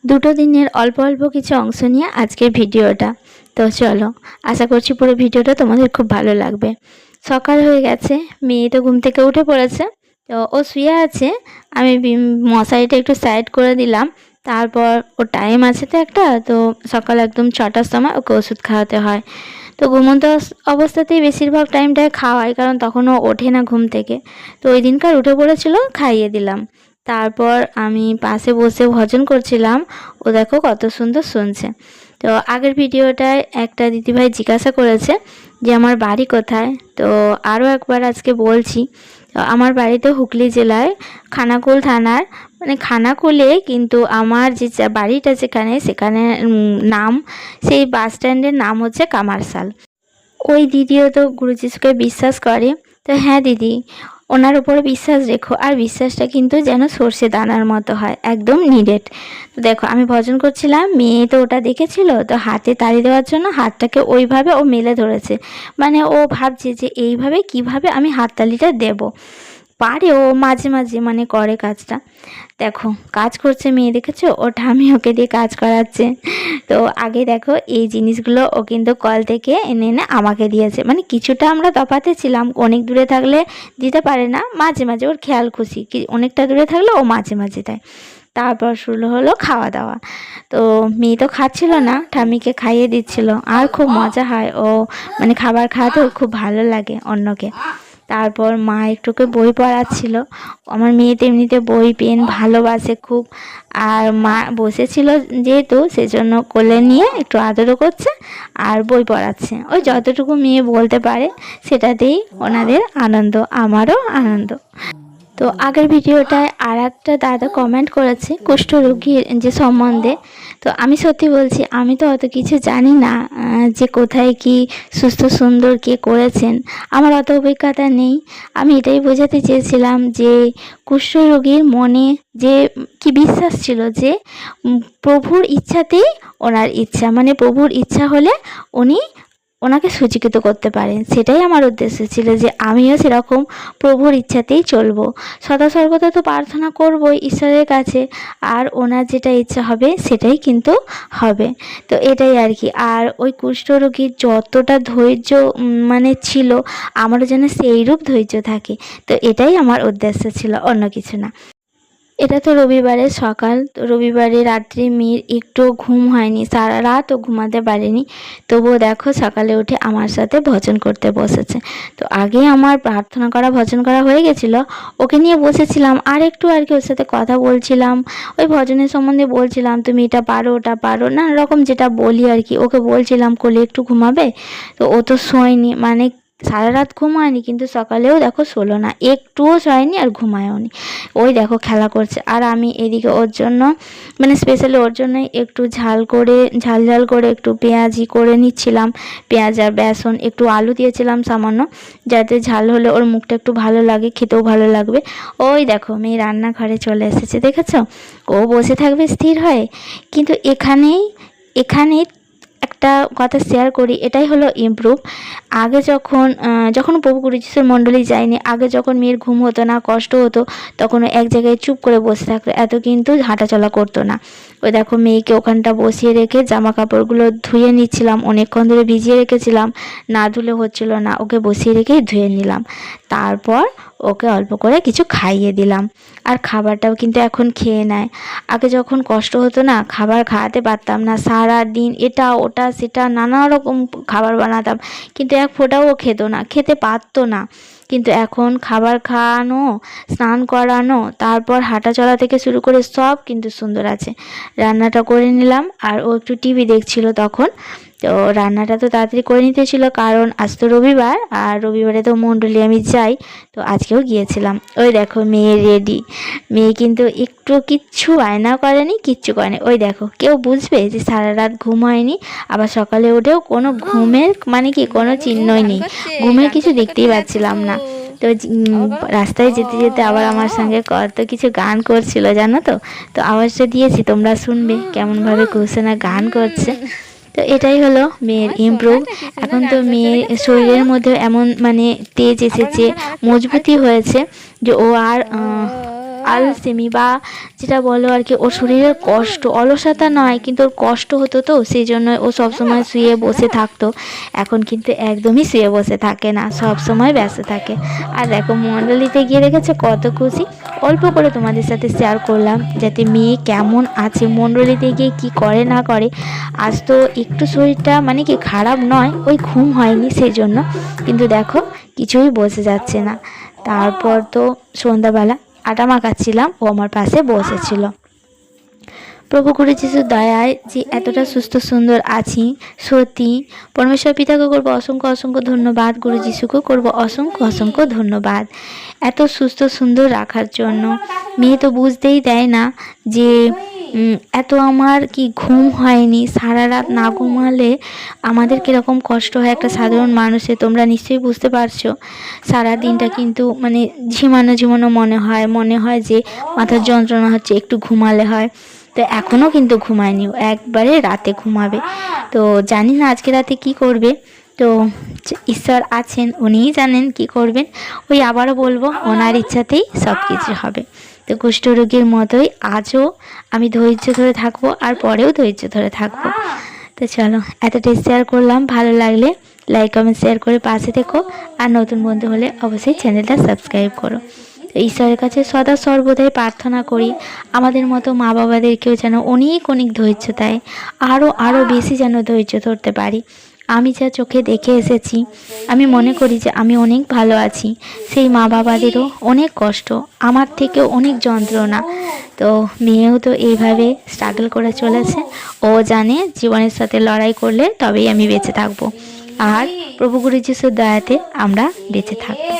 দুটো দিনের অল্প অল্প কিছু অংশ নিয়ে আজকের ভিডিওটা। তো চলো, আশা করছি পুরো ভিডিওটা তোমাদের খুব ভালো লাগবে। সকাল হয়ে গেছে, মেয়ে তো ঘুম থেকে উঠে পড়েছে। তো ও শুয়ে আছে, আমি মশারিটা একটু সাইড করে দিলাম। তারপর ওর টাইম আছে তো একটা, তো সকাল একদম 6টার সময় ওকে ওষুধ খাওয়াতে হয়। তো ঘুমন্ত অবস্থাতেই বেশিরভাগ টাইমটায় খাওয়াই, কারণ তখনও ওঠে না ঘুম থেকে। তো ওই দিনকার উঠে পড়েছিল, খাইয়ে দিলাম। তারপর আমি পাশে বসে ভজন করছিলাম। ও দেখো কত সুন্দর শুনছে। তো আগের ভিডিওটায় একটা দিদিভাই জিজ্ঞাসা করেছে যে আমার বাড়ি কোথায়। তো আরও একবার আজকে বলছি, তো আমার বাড়িতে হুগলি জেলায় খানাকুল থানার, মানে খানাকুলে, কিন্তু আমার যে বাড়িটা সেখানে নাম, সেই বাস স্ট্যান্ডের নাম হচ্ছে কামারশাল। ওই দিদিও তো গুরু যিশুকে বিশ্বাস করে। তো হ্যাঁ দিদি, ওনার উপরে বিশ্বাস রেখো, আর বিশ্বাসটা কিন্তু যেন সর্ষে দানার মতো হয়, একদম নিরেট। তো দেখো আমি ভজন করছিলাম, মেয়ে তো ওটা দেখেছিল, তো হাতে তালি দেওয়ার জন্য হাতটাকে ওইভাবে ও মেলে ধরেছে। মানে ও ভাবছে যে এইভাবে কিভাবে আমি হাততালিটা দেব। পারে ও মাঝে মাঝে, মানে করে কাজটা। দেখো কাজ করছে মেয়ে, দেখেছো ও ঠামি ওকে দিয়ে কাজ করাচ্ছে। তো আগে দেখো এই জিনিসগুলো ও কিন্তু কল থেকে এনে এনে আমাকে দিয়েছে। মানে কিছুটা আমরা তফাতে ছিলাম, অনেক দূরে থাকলে দিতে পারে না, মাঝে মাঝে ওর খেয়াল খুশি, কি অনেকটা দূরে থাকলে ও মাঝে মাঝে দেয়। তারপর শুরু হলো খাওয়া দাওয়া। তো মেয়ে তো খাচ্ছিল না, ঠামিকে খাইয়ে দিচ্ছিল। আর খুব মজা হয় ও, মানে খাবার খাওয়াতেও খুব ভালো লাগে অন্যকে। তারপর মা একটুকে বই পড়াচ্ছিল। আমার মেয়ে তো এমনিতে বই পেন ভালোবাসে খুব। আর মা বসেছিল যেহেতু, সেজন্য কোলে নিয়ে একটু আদরও করছে আর বই পড়াচ্ছে। ওই যতটুকু মেয়ে বলতে পারে সেটাতেই ওনাদের আনন্দ, আমারও আনন্দ। তো আগের ভিডিওটায় আর একটা দাদা কমেন্ট করেছে কুষ্ঠরোগীর যে সম্বন্ধে। তো আমি সত্যি বলছি, আমি তো অত কিছু জানি না, যে কোথায় কি সুস্থ সুন্দর কে করেছেন, আমার অত অভিজ্ঞতা নেই। আমি এটাই বোঝাতে চেয়েছিলাম যে কুষ্ঠরোগীর মনে যে কি বিশ্বাস ছিল যে প্রভুর ইচ্ছাতেই ওনার ইচ্ছা, মানে প্রভুর ইচ্ছা হলে উনি ওনাকে সূচীকৃত করতে পারেন। সেটাই আমার উদ্দেশ্য ছিল, যে আমিও সেরকম প্রভুর ইচ্ছাতেই চলবো। সদা সর্বদা তো প্রার্থনা করবোই ঈশ্বরের কাছে, আর ওনার যেটা ইচ্ছা হবে সেটাই কিন্তু হবে। তো এটাই আর কি। আর ওই কুষ্ঠরোগীর যতটা ধৈর্য মানে ছিল, আমারও যেন সেইরূপ ধৈর্য থাকে। তো এটাই আমার উদ্দেশ্য ছিল, অন্য কিছু না। এটা তো রবিবারের সকাল। তো রবিবারে রাত্রে মেয়ের একটু ঘুম হয়নি, সারা রাতও ঘুমাতে পারেনি। তবুও দেখো সকালে উঠে আমার সাথে ভজন করতে বসেছে। তো আগে আমার প্রার্থনা করা ভজন করা হয়ে গেছিলো, ওকে নিয়ে বসেছিলাম আর একটু আর কি ওর সাথে কথা বলছিলাম, ওই ভজনের সম্বন্ধে বলছিলাম, তুমি এটা পারো ওটা পারো, নানা রকম যেটা বলি আর কি। ওকে বলছিলাম কোলে একটু ঘুমাবে। তো ও তো শোয়নি, মানে সারা রাত ঘুম হয়নি, কিন্তু সকালেও দেখো শোলো না, একটুও শোয়নি আর ঘুমায়ওনি। ওই দেখো খেলা করছে। আর আমি এদিকে ওর জন্য, মানে স্পেশালি ওর জন্যই একটু ঝাল ঝাল করে একটু পেঁয়াজি করে নিচ্ছিলাম। পেঁয়াজ আর বেসন, একটু আলু দিয়েছিলাম সামান্য, যাতে ঝাল হলে ওর মুখটা একটু ভালো লাগে, খেতেও ভালো লাগবে। ওই দেখো মেয়ে রান্নাঘরে চলে এসেছে, দেখেছো? ও বসে থাকবে স্থির হয়ে, কিন্তু এখানেই একটা কথা শেয়ার করি, এটাই হলো ইমপ্রুভ। আগে যখন প্রভু গুরু যিশুর মণ্ডলী যায়নি, আগে যখন মেয়ের ঘুম হতো না, কষ্ট হতো, তখন এক জায়গায় চুপ করে বসে থাকতো, এত কিন্তু হাঁটাচলা করতো না। ওই দেখো মেয়েকে ওখানটা বসিয়ে রেখে জামা কাপড়গুলো ধুয়ে নিচ্ছিলাম, অনেকক্ষণ ধরে ভিজিয়ে রেখেছিলাম, না ধুলে হচ্ছিল না, ওকে বসিয়ে রেখেই ধুয়ে নিলাম। তারপর ওকে অল্প করে কিছু খাইয়ে দিলাম। আর খাবারটাও কিন্তু এখন খেয়ে নেয়। আগে যখন কষ্ট হতো না, খাবার খাওয়াতে পারতাম না, সারা দিন এটা ওটা সেটা নানা রকম খাবার বানাতাম, কিন্তু এক ফোঁটাও ও খেত না, খেতে পারতো না। কিন্তু এখন খাবার খাওয়ানো, স্নান করানো, তারপর হাঁটা চলা থেকে শুরু করে সব কিন্তু সুন্দর আছে। রান্নাটা করে নিলাম, আর ও একটু টিভি দেখছিল তখন। তো রান্নাটা তো তাড়াতাড়ি করে নিতে ছিল, কারণ আজ তো রবিবার, আর রবিবারে তো মণ্ডলী আমি যাই। তো আজকেও গিয়েছিলাম। ওই দেখো মেয়ে রেডি। মেয়ে কিন্তু একটু কিচ্ছু বায়না করেনি, কিচ্ছু করেনি। ওই দেখো, কেউ বুঝবে যে সারা রাত ঘুম হয়নি, আবার সকালে উঠেও কোনো ঘুমের মানে কি কোনো চিহ্নই নেই, ঘুমের কিছু দেখতেই পাচ্ছিলাম না। তো রাস্তায় যেতে যেতে আবার আমার সঙ্গে কত কিছু গান করছিল জানো তো। তো আওয়াজটা দিয়েছি, তোমরা শুনবে কেমনভাবে ঘোষণা গান করছে। তো এটাই হলো মেয়ের ইমপ্রুভ। এখন তো মেয়ের শরীরের মধ্যে এমন মানে তেজ এসেছে, মজবুতি হয়েছে, যে ও আর আলসেমি বা যেটা বলো আর কি, ওর শরীরের কষ্ট, অলসতা নয় কিন্তু ওর কষ্ট হতো, তো সেই জন্য ও সবসময় শুয়ে বসে থাকতো। এখন কিন্তু একদমই শুয়ে বসে থাকে না, সব সময় ব্যস্ত থাকে। আর দেখো মণ্ডলীতে গিয়ে দেখেছে কত খুশি। অল্প করে তোমাদের সাথে শেয়ার করলাম যাতে মেয়ে কেমন আছে, মণ্ডলীতে গিয়ে কি করে না করে। আজ তো একটু শরীরটা মানে কি খারাপ নয়, ওই ঘুম হয়নি সেই জন্য, কিন্তু দেখো কিছুই বসে যাচ্ছে না। তারপর তো সন্ধ্যাবেলা আটা মাখাচ্ছিলাম, ও আমার পাশে বসেছিল। প্রভু গুরু যিশুর দয়ায় যে এতটা সুস্থ সুন্দর আছি, সত্যি পরমেশ্বর পিতাকে করবো অসংখ্য অসংখ্য ধন্যবাদ, গুরু যিশুকেও করবো অসংখ্য অসংখ্য ধন্যবাদ এত সুস্থ সুন্দর রাখার জন্য। মেয়ে তো বুঝতেই দেয় না যে এত আমার কি ঘুম হয়নি, সারা রাত না ঘুমালে আমাদের কীরকম কষ্ট হয় একটা সাধারণ মানুষের, তোমরা নিশ্চয়ই বুঝতে পারছো। সারা দিনটা কিন্তু মানে ঝিমানো ঝিমানো মনে হয় যে মাথার যন্ত্রণা হচ্ছে, একটু ঘুমালে হয়। তো এখনও কিন্তু ঘুমায়নি, একবারে রাতে ঘুমাবে। তো জানি না আজকে রাতে কি করবে, তো ঈশ্বর আছেন, উনিই জানেন কি করবেন। ওই আবারও বলবো ওনার ইচ্ছাতেই সব কিছু হবে। তো কুষ্ঠরোগীর মতোই আজও আমি ধৈর্য ধরে থাকবো, আর পরেও ধৈর্য ধরে থাকবো। তো চলো এতটাই শেয়ার করলাম, ভালো লাগলে লাইক কমেন্ট শেয়ার করে পাশে থেকো, আর নতুন বন্ধু হলে অবশ্যই চ্যানেলটা সাবস্ক্রাইব করো। ঈশ্বরের কাছে সদা সর্বদাই প্রার্থনা করি আমাদের মতো মা বাবাদেরকেও যেন অনেক অনেক ধৈর্য দেয়, আরও বেশি যেন ধৈর্য ধরতে পারি। আমি যা চোখে দেখে এসেছি, আমি মনে করি যে আমি অনেক ভালো আছি, সেই মা বাবাদেরও অনেক কষ্ট, আমার থেকেও অনেক যন্ত্রণা। তো মেয়েও তো এইভাবে স্ট্রাগল করে চলেছে, ও জানে জীবনের সাথে লড়াই করলে তবেই আমি বেঁচে থাকবো, আর প্রভু গুরু যিশুর দয়াতে আমরা বেঁচে থাকবো।